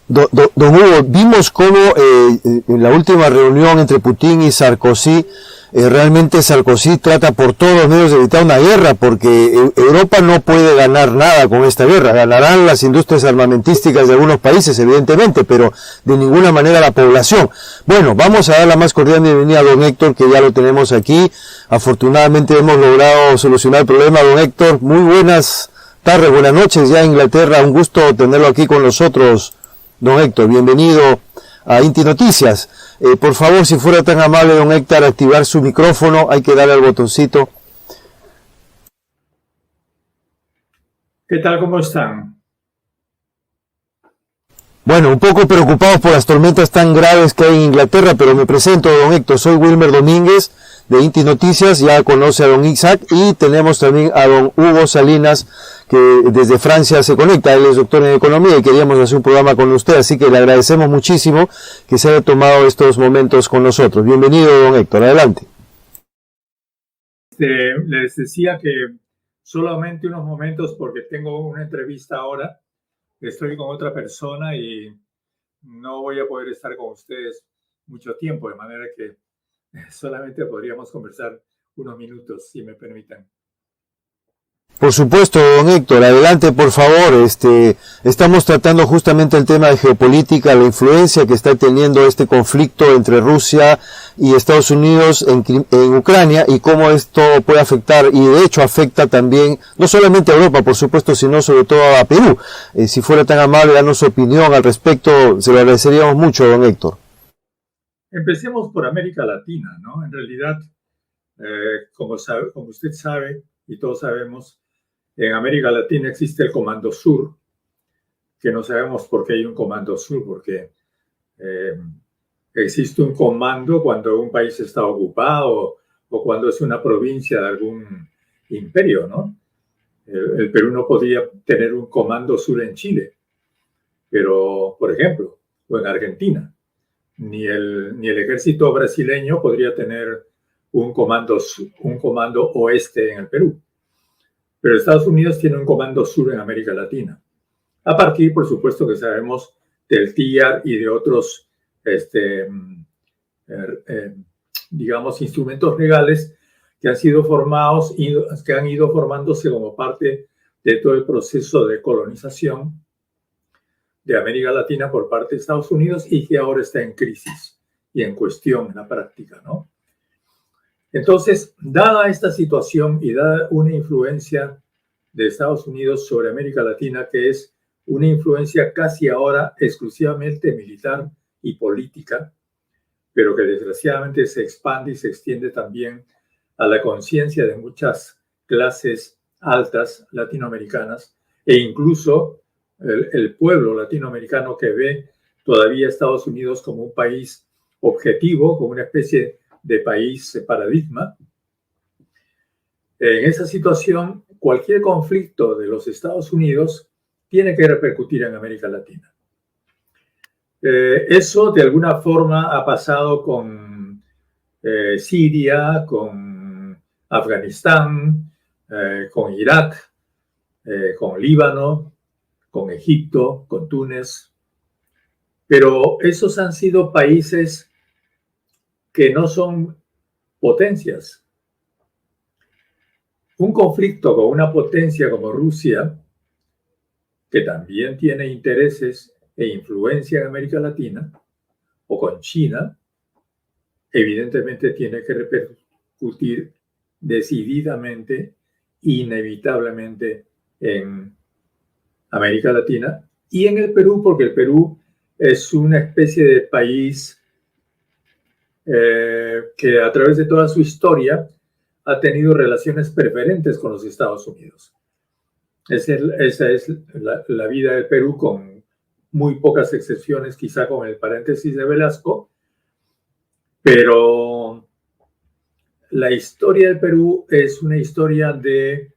Don Hugo, vimos cómo en la última reunión entre Putin y Sarkozy, realmente Sarkozy trata por todos los medios de evitar una guerra, porque Europa no puede ganar nada con esta guerra. Ganarán las industrias armamentísticas de algunos países, evidentemente, pero de ninguna manera la población. Bueno, vamos a dar la más cordial bienvenida a don Héctor, que ya lo tenemos aquí. Afortunadamente hemos logrado solucionar el problema. Don Héctor, muy buenas tardes, buenas noches ya en Inglaterra. Un gusto tenerlo aquí con nosotros. Don Héctor, bienvenido a Inti Noticias. Por favor, si fuera tan amable, don Héctor, activar su micrófono. Hay que darle al botoncito. ¿Qué tal? ¿Cómo están? Bueno, un poco preocupados por las tormentas tan graves que hay en Inglaterra, pero me presento, don Héctor. Soy Wilmer Domínguez, de Inti Noticias. Ya conoce a don Isaac, y tenemos también a don Hugo Salinas, que desde Francia se conecta. Él es doctor en economía y queríamos hacer un programa con usted, así que le agradecemos muchísimo que se haya tomado estos momentos con nosotros. Bienvenido, don Héctor, adelante. Les decía que solamente unos momentos, porque tengo una entrevista ahora, estoy con otra persona y no voy a poder estar con ustedes mucho tiempo, de manera que solamente podríamos conversar unos minutos, si me permiten. Por supuesto, don Héctor, adelante por favor. Estamos tratando justamente el tema de geopolítica, la influencia que está teniendo este conflicto entre Rusia y Estados Unidos en Ucrania, y cómo esto puede afectar, y de hecho afecta también, no solamente a Europa, por supuesto, sino sobre todo a Perú. Si fuera tan amable, darnos su opinión al respecto, se lo agradeceríamos mucho, don Héctor. Empecemos por América Latina, ¿no? En realidad, como usted sabe y todos sabemos, en América Latina existe el Comando Sur, que no sabemos por qué hay un Comando Sur, porque existe un comando cuando un país está ocupado o cuando es una provincia de algún imperio, ¿no? El Perú no podía tener un Comando Sur en Chile, pero, por ejemplo, o en Argentina, ni el ejército brasileño podría tener un comando oeste en el Perú. Pero Estados Unidos tiene un comando sur en América Latina. A partir, por supuesto, que sabemos del TIAR y de otros, digamos, instrumentos legales que han sido formados y que han ido formándose como parte de todo el proceso de colonización de América Latina por parte de Estados Unidos, y que ahora está en crisis y en cuestión en la práctica, ¿no? Entonces, dada esta situación y dada una influencia de Estados Unidos sobre América Latina, que es una influencia casi ahora exclusivamente militar y política, pero que desgraciadamente se expande y se extiende también a la conciencia de muchas clases altas latinoamericanas, e incluso el pueblo latinoamericano, que ve todavía a Estados Unidos como un país objetivo, como una especie de país paradigma. En esa situación, cualquier conflicto de los Estados Unidos tiene que repercutir en América Latina. Eso de alguna forma ha pasado con Siria, con Afganistán, con Irak, con Líbano, con Egipto, con Túnez. Pero esos han sido países que no son potencias. Un conflicto con una potencia como Rusia, que también tiene intereses e influencia en América Latina, o con China, evidentemente tiene que repercutir decididamente, inevitablemente, en América Latina y en el Perú, porque el Perú es una especie de país que a través de toda su historia ha tenido relaciones preferentes con los Estados Unidos. Esa es la vida del Perú, con muy pocas excepciones, quizá con el paréntesis de Velasco, pero la historia del Perú es una historia de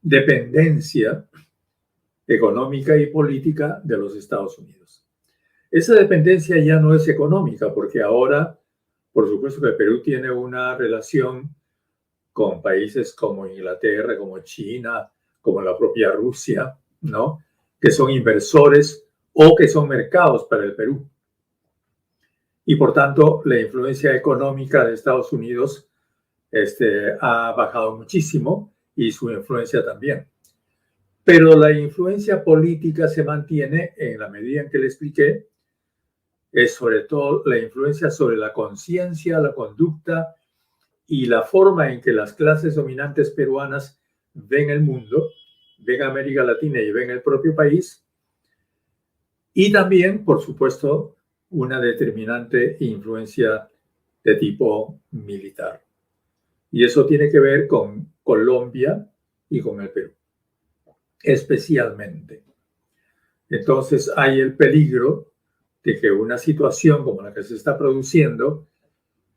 dependencia económica y política de los Estados Unidos. Esa dependencia ya no es económica, porque ahora, por supuesto, que el Perú tiene una relación con países como Inglaterra, como China, como la propia Rusia, ¿no? Que son inversores o que son mercados para el Perú. Y por tanto, la influencia económica de Estados Unidos ha bajado muchísimo y su influencia también. Pero la influencia política se mantiene en la medida en que le expliqué, es sobre todo la influencia sobre la conciencia, la conducta y la forma en que las clases dominantes peruanas ven el mundo, ven América Latina y ven el propio país. Y también, por supuesto, una determinante influencia de tipo militar. Y eso tiene que ver con Colombia y con el Perú, especialmente. Entonces hay el peligro de que una situación como la que se está produciendo,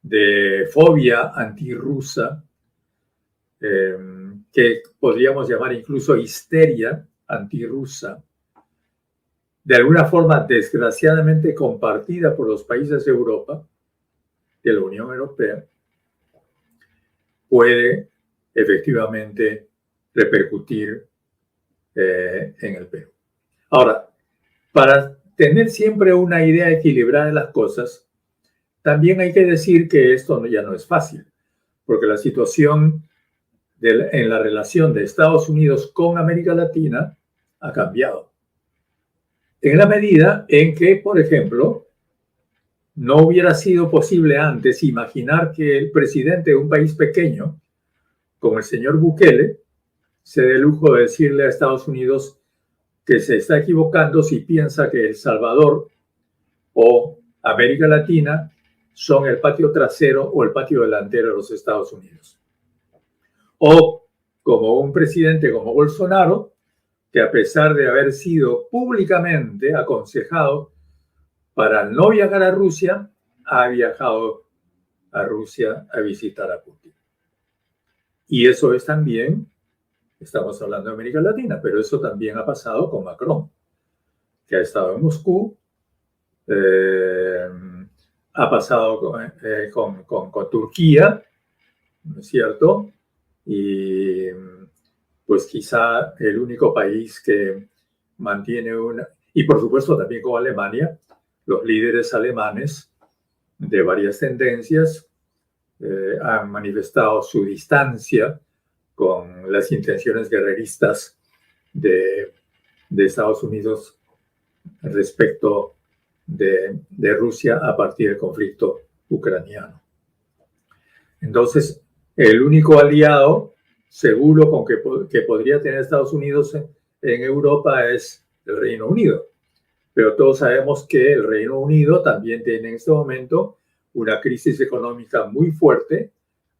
de fobia antirrusa, que podríamos llamar incluso histeria antirrusa, de alguna forma desgraciadamente compartida por los países de Europa, de la Unión Europea, puede efectivamente repercutir en el Perú. Ahora, para tener siempre una idea equilibrada de las cosas, también hay que decir que esto ya no es fácil, porque la situación en la relación de Estados Unidos con América Latina ha cambiado. En la medida en que, por ejemplo, no hubiera sido posible antes imaginar que el presidente de un país pequeño, como el señor Bukele, se dé el lujo de decirle a Estados Unidos que se está equivocando si piensa que El Salvador o América Latina son el patio trasero o el patio delantero de los Estados Unidos. O como un presidente como Bolsonaro, que a pesar de haber sido públicamente aconsejado para no viajar a Rusia, ha viajado a Rusia a visitar a Putin. Y eso es también, estamos hablando de América Latina, pero eso también ha pasado con Macron, que ha estado en Moscú, ha pasado con Turquía, ¿no es cierto? Y pues quizá el único país que mantiene una... Y por supuesto también con Alemania, los líderes alemanes de varias tendencias han manifestado su distancia con las intenciones guerreristas de Estados Unidos respecto de Rusia a partir del conflicto ucraniano. Entonces, el único aliado seguro con que podría tener Estados Unidos en Europa es el Reino Unido. Pero todos sabemos que el Reino Unido también tiene en este momento una crisis económica muy fuerte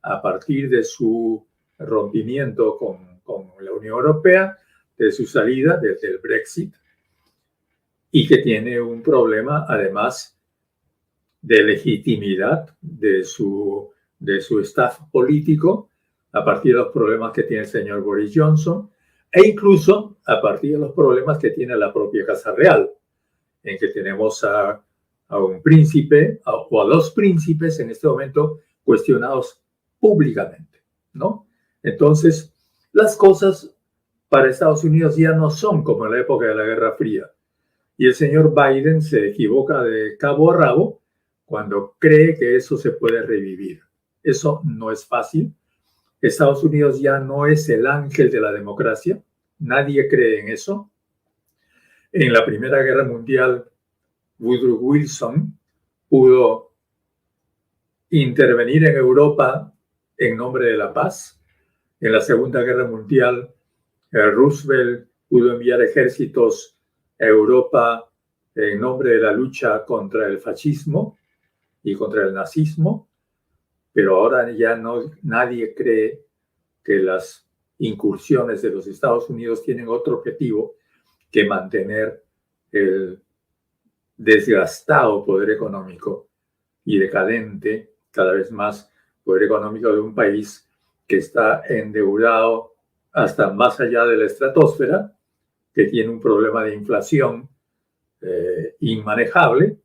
a partir de su rompimiento con la Unión Europea, de su salida desde el Brexit, y que tiene un problema además de legitimidad de su staff político a partir de los problemas que tiene el señor Boris Johnson e incluso a partir de los problemas que tiene la propia Casa Real, en que tenemos a un príncipe o a los príncipes en este momento cuestionados públicamente, ¿no? Entonces, las cosas para Estados Unidos ya no son como en la época de la Guerra Fría. Y el señor Biden se equivoca de cabo a rabo cuando cree que eso se puede revivir. Eso no es fácil. Estados Unidos ya no es el ángel de la democracia. Nadie cree en eso. En la Primera Guerra Mundial, Woodrow Wilson pudo intervenir en Europa en nombre de la paz. En la Segunda Guerra Mundial, Roosevelt pudo enviar ejércitos a Europa en nombre de la lucha contra el fascismo y contra el nazismo, pero ahora ya nadie cree que las incursiones de los Estados Unidos tienen otro objetivo que mantener el desgastado poder económico y decadente cada vez más poder económico de un país que está endeudado hasta más allá de la estratosfera, que tiene un problema de inflación inmanejable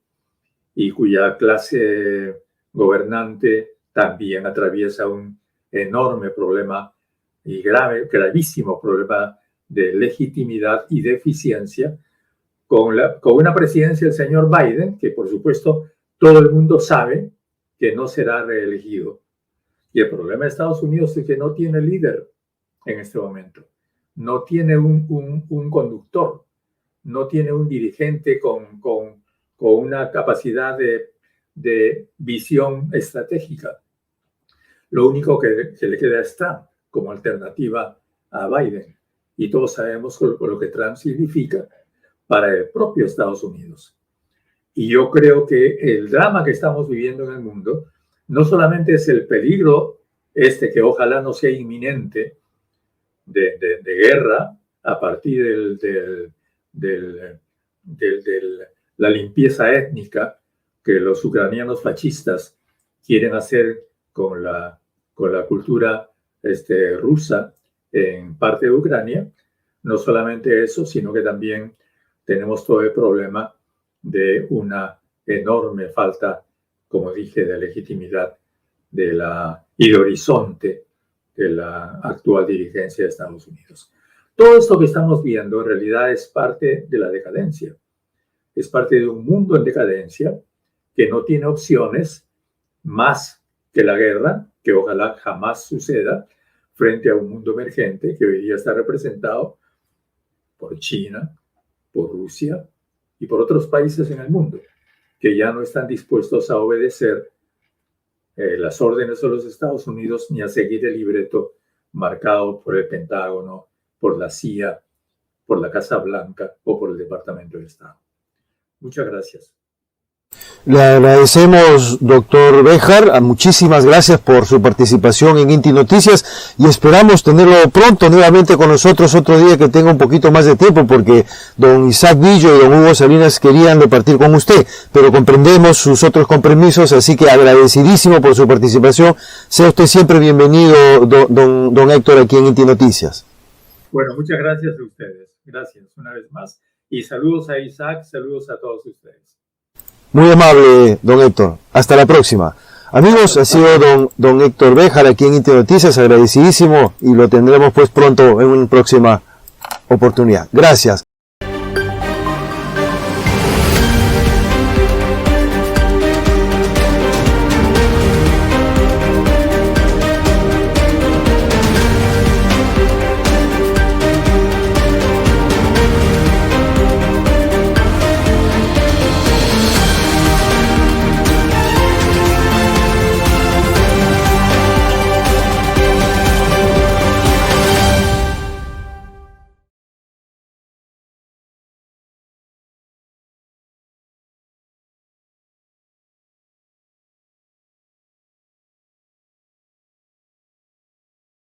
y cuya clase gobernante también atraviesa un enorme problema y gravísimo problema de legitimidad y de eficiencia con una presidencia del señor Biden, que por supuesto todo el mundo sabe que no será reelegido. Y el problema de Estados Unidos es que no tiene líder en este momento. No tiene un conductor, no tiene un dirigente con una capacidad de visión estratégica. Lo único que le queda es Trump como alternativa a Biden. Y todos sabemos lo que Trump significa para el propio Estados Unidos. Y yo creo que el drama que estamos viviendo en el mundo no solamente es el peligro que ojalá no sea inminente de guerra a partir de la limpieza étnica que los ucranianos fascistas quieren hacer con la cultura rusa en parte de Ucrania. No solamente eso, sino que también tenemos todo el problema de una enorme falta, como dije, de legitimidad y de horizonte de la actual dirigencia de Estados Unidos. Todo esto que estamos viendo en realidad es parte de la decadencia. Es parte de un mundo en decadencia que no tiene opciones más que la guerra, que ojalá jamás suceda, frente a un mundo emergente que hoy día está representado por China, por Rusia y por otros países en el mundo, que ya no están dispuestos a obedecer las órdenes de los Estados Unidos ni a seguir el libreto marcado por el Pentágono, por la CIA, por la Casa Blanca o por el Departamento de Estado. Muchas gracias. Le agradecemos, doctor Béjar, muchísimas gracias por su participación en Inti Noticias y esperamos tenerlo pronto nuevamente con nosotros otro día que tenga un poquito más de tiempo, porque don Isaac Villo y don Hugo Salinas querían departir con usted, pero comprendemos sus otros compromisos, así que agradecidísimo por su participación. Sea usted siempre bienvenido, don Héctor, aquí en Inti Noticias. Bueno, muchas gracias a ustedes. Gracias una vez más. Y saludos a Isaac, saludos a todos ustedes. Muy amable, don Héctor. Hasta la próxima. Amigos, ha sido don Héctor Béjar aquí en Inti Noticias, agradecidísimo, y lo tendremos pues pronto en una próxima oportunidad. Gracias.